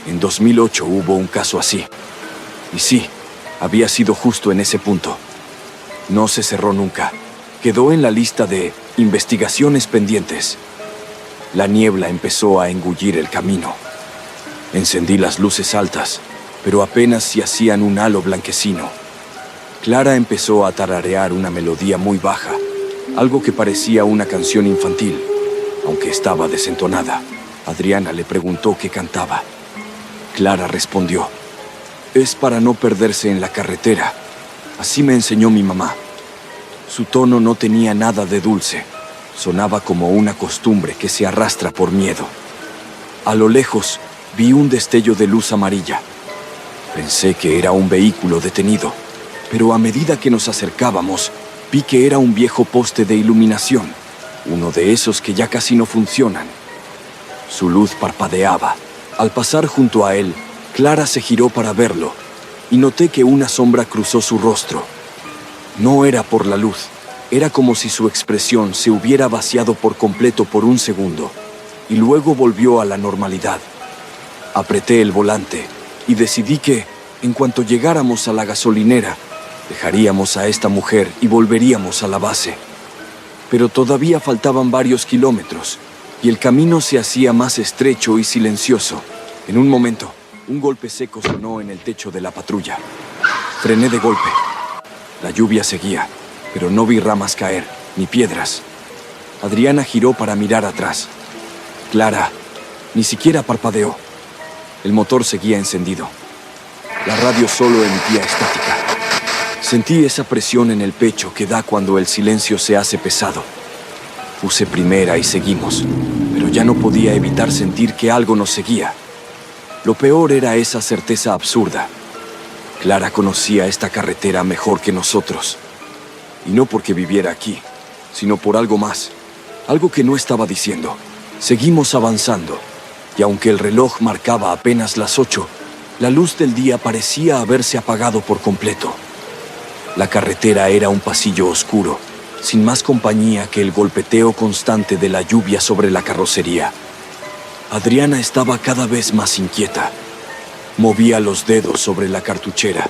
En 2008 hubo un caso así. Y sí, había sido justo en ese punto. No se cerró nunca. Quedó en la lista de investigaciones pendientes. La niebla empezó a engullir el camino. Encendí las luces altas, pero apenas si hacían un halo blanquecino. Clara empezó a tararear una melodía muy baja, algo que parecía una canción infantil, aunque estaba desentonada. Adriana le preguntó qué cantaba. Clara respondió: «Es para no perderse en la carretera. Así me enseñó mi mamá». Su tono no tenía nada de dulce. Sonaba como una costumbre que se arrastra por miedo. A lo lejos, vi un destello de luz amarilla. Pensé que era un vehículo detenido, pero a medida que nos acercábamos, vi que era un viejo poste de iluminación, uno de esos que ya casi no funcionan. Su luz parpadeaba. Al pasar junto a él, Clara se giró para verlo, y noté que una sombra cruzó su rostro. No era por la luz, era como si su expresión se hubiera vaciado por completo por un segundo, y luego volvió a la normalidad. Apreté el volante y decidí que, en cuanto llegáramos a la gasolinera, dejaríamos a esta mujer y volveríamos a la base. Pero todavía faltaban varios kilómetros, y el camino se hacía más estrecho y silencioso. En un momento, un golpe seco sonó en el techo de la patrulla. Frené de golpe. La lluvia seguía, pero no vi ramas caer, ni piedras. Adriana giró para mirar atrás. Clara ni siquiera parpadeó. El motor seguía encendido. La radio solo emitía estática. Sentí esa presión en el pecho que da cuando el silencio se hace pesado. Puse primera y seguimos, pero ya no podía evitar sentir que algo nos seguía. Lo peor era esa certeza absurda. Clara conocía esta carretera mejor que nosotros. Y no porque viviera aquí, sino por algo más. Algo que no estaba diciendo. Seguimos avanzando, y aunque el reloj marcaba apenas las 8, la luz del día parecía haberse apagado por completo. La carretera era un pasillo oscuro, sin más compañía que el golpeteo constante de la lluvia sobre la carrocería. Adriana estaba cada vez más inquieta. Movía los dedos sobre la cartuchera,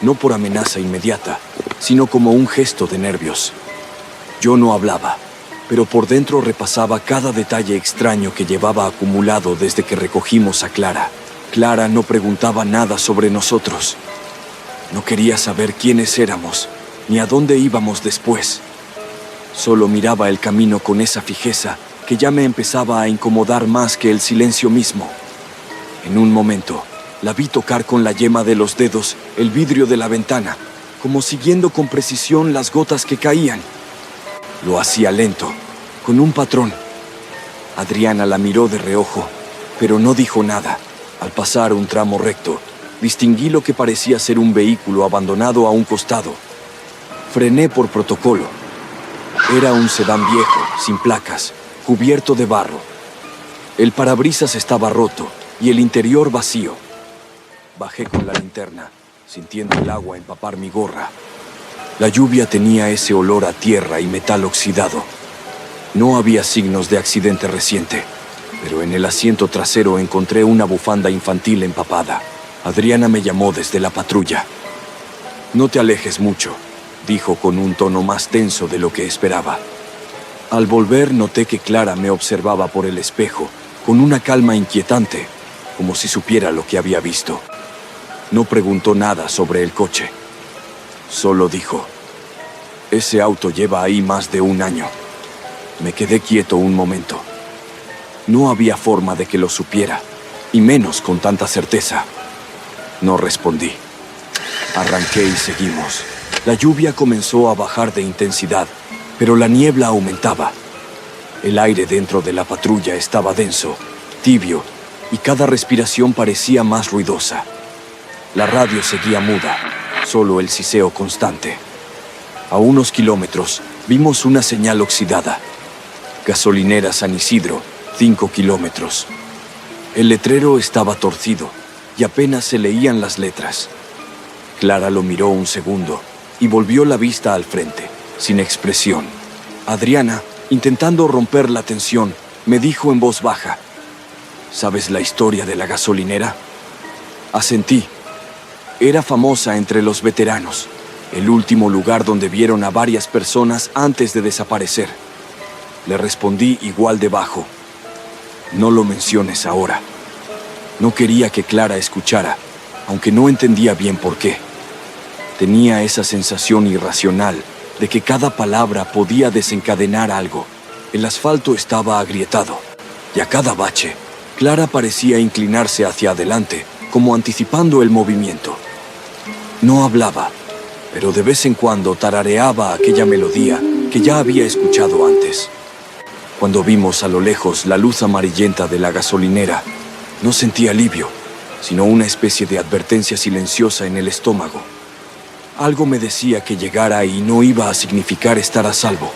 no por amenaza inmediata, sino como un gesto de nervios. Yo no hablaba, pero por dentro repasaba cada detalle extraño que llevaba acumulado desde que recogimos a Clara. Clara no preguntaba nada sobre nosotros. No quería saber quiénes éramos, ni a dónde íbamos después. Solo miraba el camino con esa fijeza que ya me empezaba a incomodar más que el silencio mismo. En un momento, la vi tocar con la yema de los dedos el vidrio de la ventana, como siguiendo con precisión las gotas que caían. Lo hacía lento, con un patrón. Adriana la miró de reojo, pero no dijo nada. Al pasar un tramo recto, distinguí lo que parecía ser un vehículo abandonado a un costado. Frené por protocolo. Era un sedán viejo, sin placas, cubierto de barro. El parabrisas estaba roto y el interior vacío. Bajé con la linterna, sintiendo el agua empapar mi gorra. La lluvia tenía ese olor a tierra y metal oxidado. No había signos de accidente reciente, pero en el asiento trasero encontré una bufanda infantil empapada. Adriana me llamó desde la patrulla. «No te alejes mucho», dijo con un tono más tenso de lo que esperaba. Al volver noté que Clara me observaba por el espejo, con una calma inquietante, como si supiera lo que había visto. No preguntó nada sobre el coche. Solo dijo: «Ese auto lleva ahí más de un año». Me quedé quieto un momento. No había forma de que lo supiera, y menos con tanta certeza. No respondí. Arranqué y seguimos. La lluvia comenzó a bajar de intensidad, pero la niebla aumentaba. El aire dentro de la patrulla estaba denso, tibio, y cada respiración parecía más ruidosa. La radio seguía muda, solo el siseo constante. A unos kilómetros vimos una señal oxidada. Gasolinera San Isidro, 5 kilómetros. El letrero estaba torcido y apenas se leían las letras. Clara lo miró un segundo y volvió la vista al frente, sin expresión. Adriana, intentando romper la tensión, me dijo en voz baja: «¿Sabes la historia de la gasolinera?» Asentí. Era famosa entre los veteranos, el último lugar donde vieron a varias personas antes de desaparecer. Le respondí igual de bajo: «No lo menciones ahora». No quería que Clara escuchara, aunque no entendía bien por qué. Tenía esa sensación irracional de que cada palabra podía desencadenar algo. El asfalto estaba agrietado, y a cada bache, Clara parecía inclinarse hacia adelante, como anticipando el movimiento. No hablaba, pero de vez en cuando tarareaba aquella melodía que ya había escuchado antes. Cuando vimos a lo lejos la luz amarillenta de la gasolinera, no sentí alivio, sino una especie de advertencia silenciosa en el estómago. Algo me decía que llegar ahí no iba a significar estar a salvo.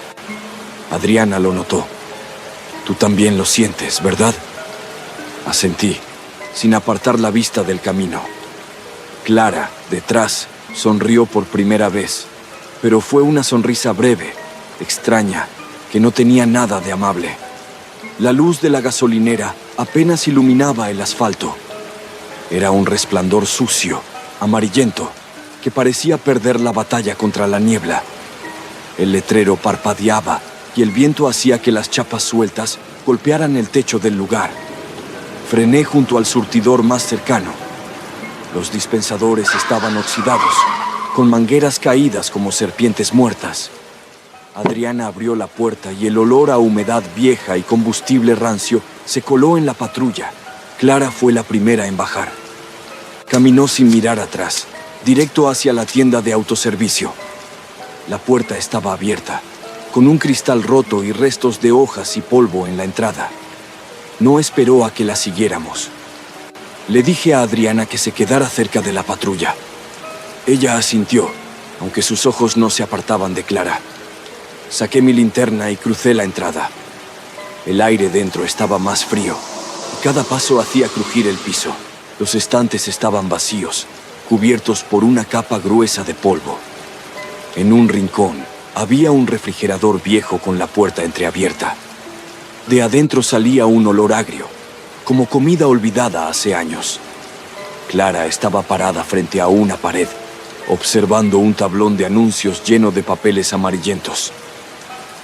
Adriana lo notó. «Tú también lo sientes, ¿verdad?» Asentí, sin apartar la vista del camino. Clara, detrás, sonrió por primera vez, pero fue una sonrisa breve, extraña, que no tenía nada de amable. La luz de la gasolinera apenas iluminaba el asfalto. Era un resplandor sucio, amarillento, que parecía perder la batalla contra la niebla. El letrero parpadeaba y el viento hacía que las chapas sueltas golpearan el techo del lugar. Frené junto al surtidor más cercano. Los dispensadores estaban oxidados, con mangueras caídas como serpientes muertas. Adriana abrió la puerta y el olor a humedad vieja y combustible rancio se coló en la patrulla. Clara fue la primera en bajar. Caminó sin mirar atrás, directo hacia la tienda de autoservicio. La puerta estaba abierta, con un cristal roto y restos de hojas y polvo en la entrada. No esperó a que la siguiéramos. Le dije a Adriana que se quedara cerca de la patrulla. Ella asintió, aunque sus ojos no se apartaban de Clara. Saqué mi linterna y crucé la entrada. El aire dentro estaba más frío, y cada paso hacía crujir el piso. Los estantes estaban vacíos, cubiertos por una capa gruesa de polvo. En un rincón había un refrigerador viejo con la puerta entreabierta. De adentro salía un olor agrio, como comida olvidada hace años. Clara estaba parada frente a una pared, observando un tablón de anuncios lleno de papeles amarillentos.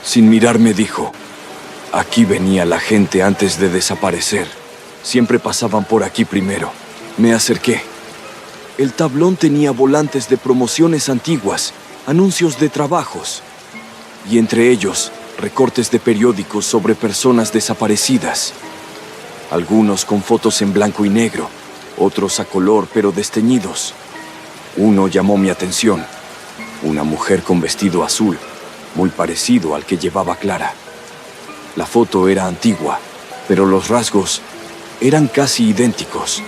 Sin mirarme dijo: aquí venía la gente antes de desaparecer. Siempre pasaban por aquí primero. Me acerqué. El tablón tenía volantes de promociones antiguas, anuncios de trabajos, y entre ellos, recortes de periódicos sobre personas desaparecidas. Algunos con fotos en blanco y negro, otros a color pero desteñidos. Uno llamó mi atención. Una mujer con vestido azul, muy parecido al que llevaba Clara. La foto era antigua, pero los rasgos eran casi idénticos.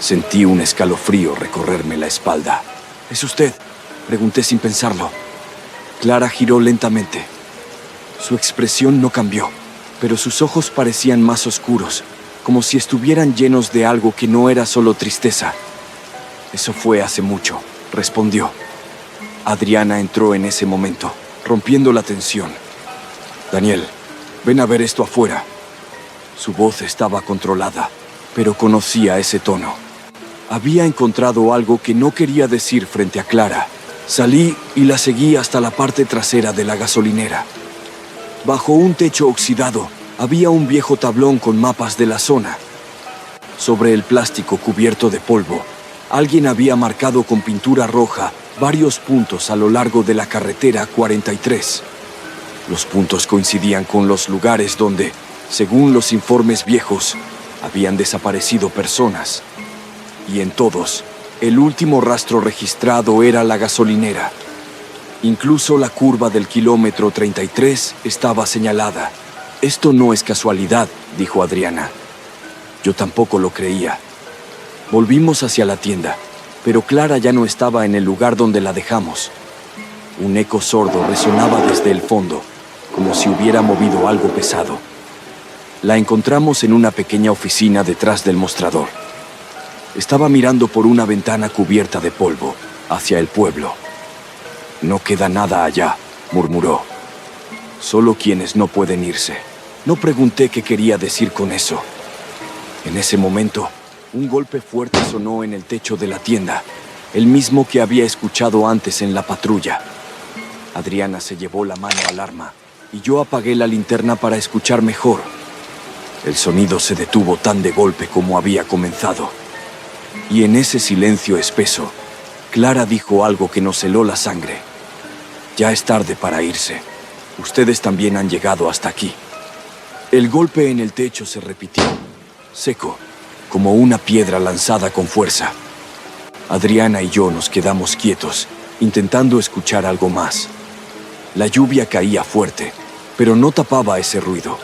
Sentí un escalofrío recorrerme la espalda. ¿Es usted?, pregunté sin pensarlo. Clara giró lentamente. Su expresión no cambió, pero sus ojos parecían más oscuros, como si estuvieran llenos de algo que no era solo tristeza. Eso fue hace mucho, respondió. Adriana entró en ese momento, rompiendo la tensión. Daniel, ven a ver esto afuera. Su voz estaba controlada, pero conocía ese tono. Había encontrado algo que no quería decir frente a Clara. Salí y la seguí hasta la parte trasera de la gasolinera. Bajo un techo oxidado, había un viejo tablón con mapas de la zona. Sobre el plástico cubierto de polvo, alguien había marcado con pintura roja varios puntos a lo largo de la carretera 43. Los puntos coincidían con los lugares donde, según los informes viejos, habían desaparecido personas. Y en todos, el último rastro registrado era la gasolinera. Incluso la curva del kilómetro 33 estaba señalada. Esto no es casualidad, dijo Adriana. Yo tampoco lo creía. Volvimos hacia la tienda, pero Clara ya no estaba en el lugar donde la dejamos. Un eco sordo resonaba desde el fondo, como si hubiera movido algo pesado. La encontramos en una pequeña oficina detrás del mostrador. Estaba mirando por una ventana cubierta de polvo, hacia el pueblo. No queda nada allá, murmuró. Solo quienes no pueden irse. No pregunté qué quería decir con eso. En ese momento, un golpe fuerte sonó en el techo de la tienda, el mismo que había escuchado antes en la patrulla. Adriana se llevó la mano al arma y yo apagué la linterna para escuchar mejor. El sonido se detuvo tan de golpe como había comenzado. Y en ese silencio espeso, Clara dijo algo que nos heló la sangre. Ya es tarde para irse. Ustedes también han llegado hasta aquí. El golpe en el techo se repitió, seco, como una piedra lanzada con fuerza. Adriana y yo nos quedamos quietos, intentando escuchar algo más. La lluvia caía fuerte, pero no tapaba ese ruido.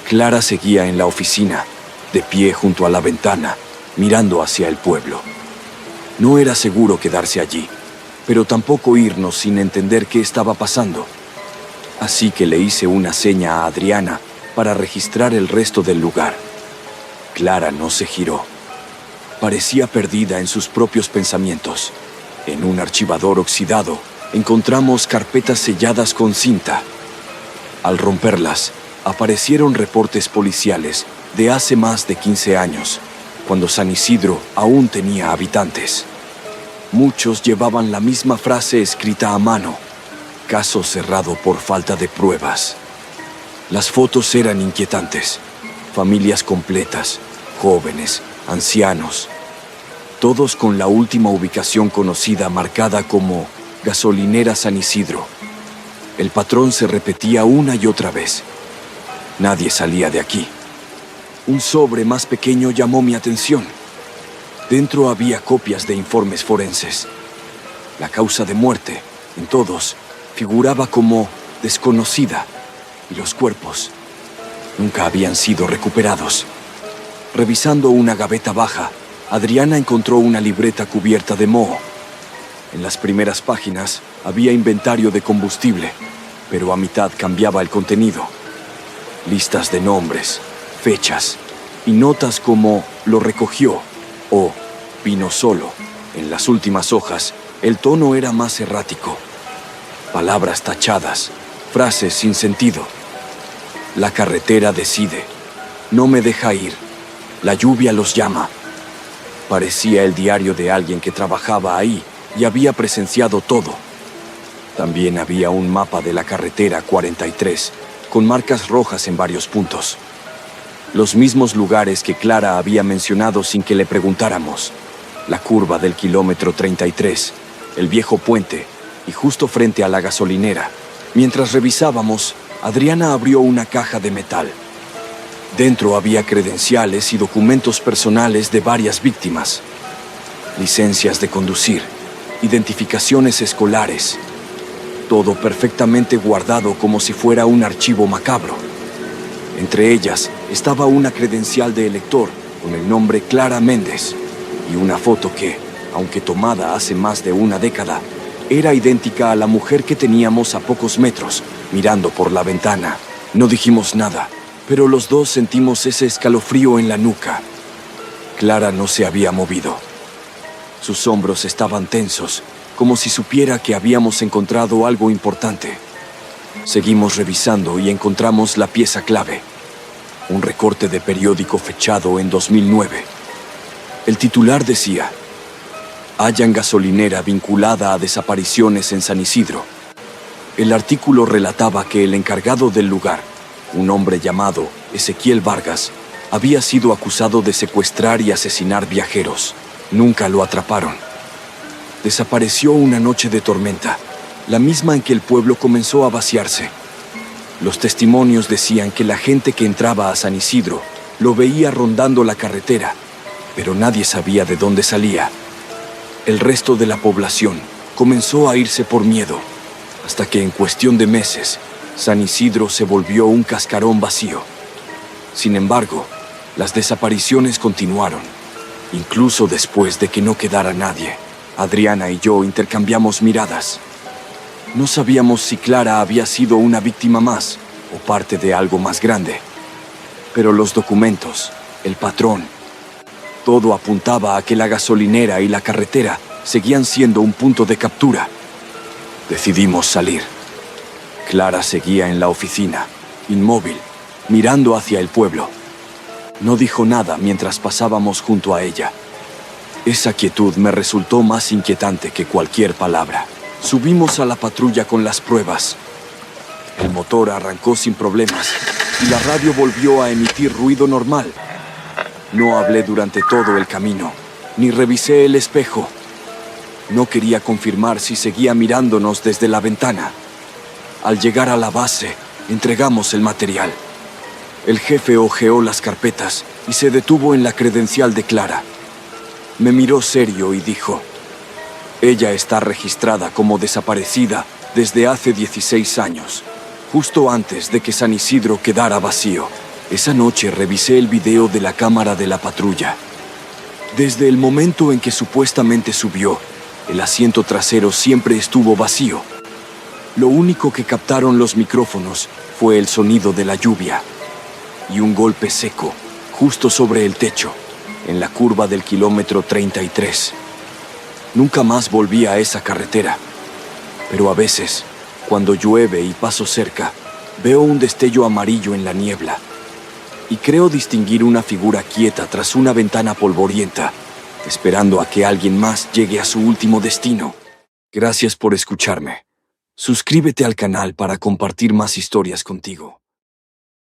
Clara seguía en la oficina, de pie junto a la ventana, mirando hacia el pueblo. No era seguro quedarse allí, pero tampoco irnos sin entender qué estaba pasando. Así que le hice una seña a Adriana para registrar el resto del lugar. Clara no se giró. Parecía perdida en sus propios pensamientos. En un archivador oxidado, encontramos carpetas selladas con cinta. Al romperlas, aparecieron reportes policiales de hace más de 15 años, cuando San Isidro aún tenía habitantes. Muchos llevaban la misma frase escrita a mano: caso cerrado por falta de pruebas. Las fotos eran inquietantes. Familias completas, jóvenes, ancianos, todos con la última ubicación conocida marcada como Gasolinera San Isidro. El patrón se repetía una y otra vez. Nadie salía de aquí. Un sobre más pequeño llamó mi atención. Dentro había copias de informes forenses. La causa de muerte, en todos, figuraba como desconocida, y los cuerpos nunca habían sido recuperados. Revisando una gaveta baja, Adriana encontró una libreta cubierta de moho. En las primeras páginas había inventario de combustible, pero a mitad cambiaba el contenido. Listas de nombres, fechas y notas como "lo recogió" o "vino solo". En las últimas hojas, el tono era más errático. Palabras tachadas, frases sin sentido. La carretera decide. No me deja ir. La lluvia los llama. Parecía el diario de alguien que trabajaba ahí y había presenciado todo. También había un mapa de la carretera 43, con marcas rojas en varios puntos. Los mismos lugares que Clara había mencionado sin que le preguntáramos. La curva del kilómetro 33, el viejo puente y justo frente a la gasolinera. Mientras revisábamos, Adriana abrió una caja de metal. Dentro había credenciales y documentos personales de varias víctimas. Licencias de conducir, identificaciones escolares. Todo perfectamente guardado como si fuera un archivo macabro. Entre ellas estaba una credencial de elector con el nombre Clara Méndez y una foto que, aunque tomada hace más de una década, era idéntica a la mujer que teníamos a pocos metros, mirando por la ventana. No dijimos nada, pero los dos sentimos ese escalofrío en la nuca. Clara no se había movido. Sus hombros estaban tensos, como si supiera que habíamos encontrado algo importante. Seguimos revisando y encontramos la pieza clave. Un recorte de periódico fechado en 2009. El titular decía: hallan gasolinera vinculada a desapariciones en San Isidro. El artículo relataba que el encargado del lugar, un hombre llamado Ezequiel Vargas, había sido acusado de secuestrar y asesinar viajeros. Nunca lo atraparon. Desapareció una noche de tormenta, la misma en que el pueblo comenzó a vaciarse. Los testimonios decían que la gente que entraba a San Isidro lo veía rondando la carretera, pero nadie sabía de dónde salía. El resto de la población comenzó a irse por miedo, hasta que en cuestión de meses, San Isidro se volvió un cascarón vacío. Sin embargo, las desapariciones continuaron, incluso después de que no quedara nadie. Adriana y yo intercambiamos miradas. No sabíamos si Clara había sido una víctima más o parte de algo más grande. Pero los documentos, el patrón, todo apuntaba a que la gasolinera y la carretera seguían siendo un punto de captura. Decidimos salir. Clara seguía en la oficina, inmóvil, mirando hacia el pueblo. No dijo nada mientras pasábamos junto a ella. Esa quietud me resultó más inquietante que cualquier palabra. Subimos a la patrulla con las pruebas. El motor arrancó sin problemas y la radio volvió a emitir ruido normal. No hablé durante todo el camino, ni revisé el espejo. No quería confirmar si seguía mirándonos desde la ventana. Al llegar a la base, entregamos el material. El jefe hojeó las carpetas y se detuvo en la credencial de Clara. Me miró serio y dijo: ella está registrada como desaparecida desde hace 16 años, justo antes de que San Isidro quedara vacío. Esa noche revisé el video de la cámara de la patrulla. Desde el momento en que supuestamente subió, el asiento trasero siempre estuvo vacío. Lo único que captaron los micrófonos fue el sonido de la lluvia y un golpe seco, justo sobre el techo, en la curva del kilómetro 33. Nunca más volví a esa carretera, pero a veces, cuando llueve y paso cerca, veo un destello amarillo en la niebla y creo distinguir una figura quieta tras una ventana polvorienta, esperando a que alguien más llegue a su último destino. Gracias por escucharme. Suscríbete al canal para compartir más historias contigo.